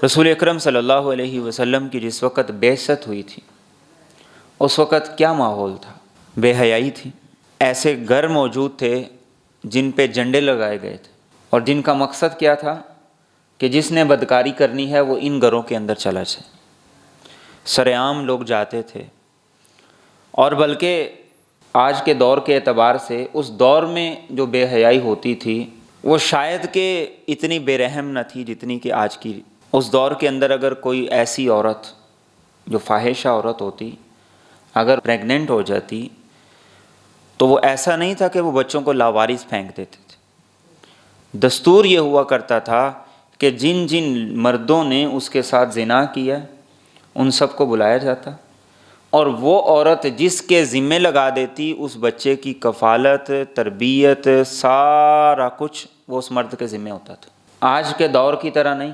رسول اکرم صلی اللہ علیہ وسلم کی جس وقت بعثت ہوئی تھی اس وقت کیا ماحول تھا؟ بے حیائی تھی۔ ایسے گھر موجود تھے جن پہ جھنڈے لگائے گئے تھے اور جن کا مقصد کیا تھا کہ جس نے بدکاری کرنی ہے وہ ان گھروں کے اندر چلا جائے۔ سرعام لوگ جاتے تھے، اور بلکہ آج کے دور کے اعتبار سے اس دور میں جو بے حیائی ہوتی تھی وہ شاید کہ اتنی بے رحم نہ تھی جتنی کہ آج کی۔ اس دور کے اندر اگر کوئی ایسی عورت جو فاحشہ عورت ہوتی اگر پریگننٹ ہو جاتی تو وہ ایسا نہیں تھا کہ وہ بچوں کو لاوارث پھینک دیتے تھے۔ دستور یہ ہوا کرتا تھا کہ جن جن مردوں نے اس کے ساتھ زنا کیا ان سب کو بلایا جاتا، اور وہ عورت جس کے ذمے لگا دیتی اس بچے کی کفالت، تربیت، سارا کچھ وہ اس مرد کے ذمے ہوتا تھا۔ آج کے دور کی طرح نہیں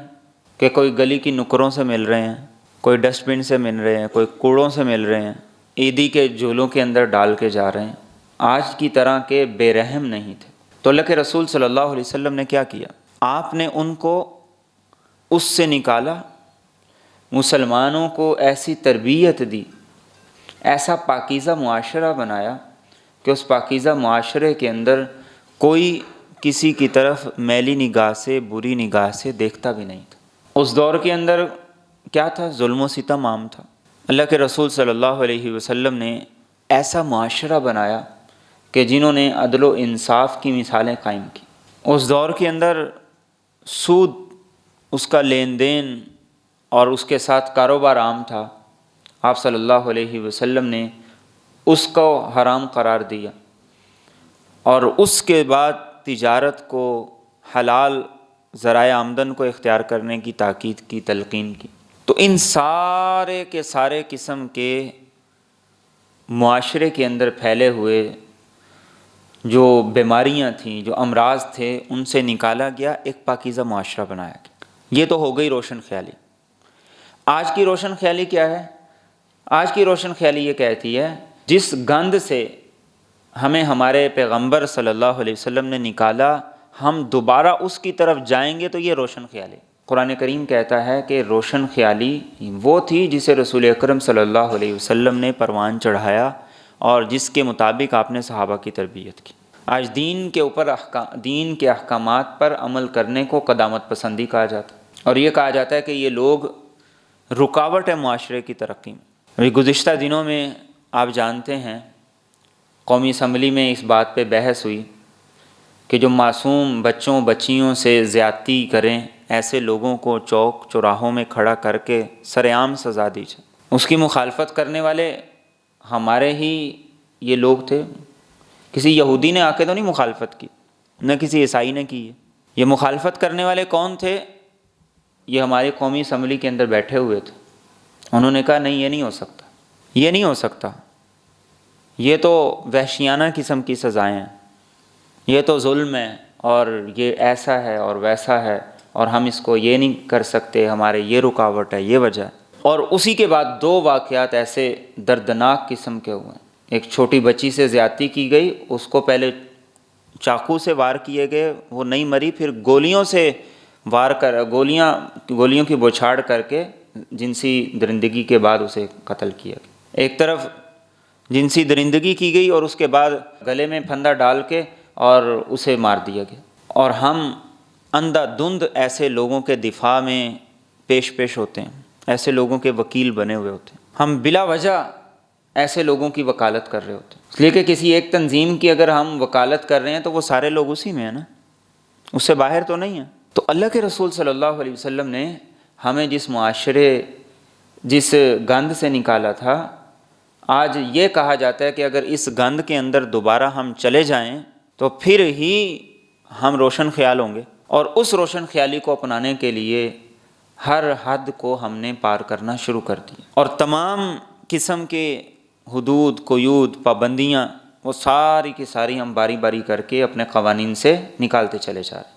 کہ کوئی گلی کی نکروں سے مل رہے ہیں، کوئی ڈسٹ بن سے مل رہے ہیں، کوئی کوڑوں سے مل رہے ہیں، عیدی کے جھولوں کے اندر ڈال کے جا رہے ہیں۔ آج کی طرح کے بے رحم نہیں تھے۔ تو اللہ کے رسول صلی اللہ علیہ وسلم نے کیا کیا؟ آپ نے ان کو اس سے نکالا، مسلمانوں کو ایسی تربیت دی، ایسا پاکیزہ معاشرہ بنایا کہ اس پاکیزہ معاشرے کے اندر کوئی کسی کی طرف میلی نگاہ سے، بری نگاہ سے دیکھتا بھی نہیں تھا۔ اس دور کے اندر کیا تھا؟ ظلم و ستم عام تھا۔ اللہ کے رسول صلی اللہ علیہ وسلم نے ایسا معاشرہ بنایا کہ جنہوں نے عدل و انصاف کی مثالیں قائم کی۔ اس دور کے اندر سود، اس کا لین دین اور اس کے ساتھ کاروبار عام تھا۔ آپ صلی اللہ علیہ وسلم نے اس کو حرام قرار دیا، اور اس کے بعد تجارت کو، حلال ذرائع آمدن کو اختیار کرنے کی تاکید کی، تلقین کی۔ تو ان سارے کے سارے قسم کے معاشرے کے اندر پھیلے ہوئے جو بیماریاں تھیں، جو امراض تھے، ان سے نکالا گیا، ایک پاکیزہ معاشرہ بنایا گیا۔ یہ تو ہو گئی روشن خیالی۔ آج کی روشن خیالی کیا ہے؟ آج کی روشن خیالی یہ کہتی ہے جس گند سے ہمیں ہمارے پیغمبر صلی اللہ علیہ وسلم نے نکالا، ہم دوبارہ اس کی طرف جائیں گے تو یہ روشن خیالی۔ قرآن کریم کہتا ہے کہ روشن خیالی وہ تھی جسے رسول اکرم صلی اللہ علیہ وسلم نے پروان چڑھایا اور جس کے مطابق آپ نے صحابہ کی تربیت کی۔ آج دین کے اوپر دین کے احکامات پر عمل کرنے کو قدامت پسندی کہا جاتا ہے، اور یہ کہا جاتا ہے کہ یہ لوگ رکاوٹ ہے معاشرے کی ترقی میں۔ ابھی گزشتہ دنوں میں آپ جانتے ہیں قومی اسمبلی میں اس بات پہ بحث ہوئی کہ جو معصوم بچوں بچیوں سے زیادتی کریں ایسے لوگوں کو چوک چوراہوں میں کھڑا کر کے سرعام سزا دی جائے۔ اس کی مخالفت کرنے والے ہمارے ہی یہ لوگ تھے۔ کسی یہودی نے آ کے تو نہیں مخالفت کی، نہ کسی عیسائی نے کی ہے۔ یہ مخالفت کرنے والے کون تھے؟ یہ ہماری قومی اسمبلی کے اندر بیٹھے ہوئے تھے۔ انہوں نے کہا نہیں، یہ نہیں ہو سکتا، یہ نہیں ہو سکتا، یہ تو وحشیانہ قسم کی سزائیں ہیں، یہ تو ظلم ہے، اور یہ ایسا ہے اور ویسا ہے، اور ہم اس کو یہ نہیں کر سکتے، ہمارے یہ رکاوٹ ہے، یہ وجہ ہے۔ اور اسی کے بعد دو واقعات ایسے دردناک قسم کے ہوئے۔ ایک چھوٹی بچی سے زیادتی کی گئی، اس کو پہلے چاقو سے وار کیے گئے، وہ نہیں مری، پھر گولیوں سے وار کر گولیوں کی بوچھاڑ کر کے جنسی درندگی کے بعد اسے قتل کیا گیا۔ ایک طرف جنسی درندگی کی گئی اور اس کے بعد گلے میں پھندا ڈال کے اور اسے مار دیا گیا، اور ہم اندھا دھند ایسے لوگوں کے دفاع میں پیش ہوتے ہیں، ایسے لوگوں کے وکیل بنے ہوئے ہوتے ہیں، ہم بلا وجہ ایسے لوگوں کی وکالت کر رہے ہوتے ہیں، اس لیے کہ کسی ایک تنظیم کی اگر ہم وکالت کر رہے ہیں تو وہ سارے لوگ اسی میں ہیں نا، اس سے باہر تو نہیں ہیں۔ تو اللہ کے رسول صلی اللہ علیہ وسلم نے ہمیں جس معاشرے، جس گند سے نکالا تھا، آج یہ کہا جاتا ہے کہ اگر اس گند کے اندر دوبارہ ہم چلے جائیں تو پھر ہی ہم روشن خیال ہوں گے، اور اس روشن خیالی کو اپنانے کے لیے ہر حد کو ہم نے پار کرنا شروع کر دیا، اور تمام قسم کے حدود، قیود، پابندیاں، وہ ساری کی ساری ہم باری باری کر کے اپنے قوانین سے نکالتے چلے جا رہے ہیں۔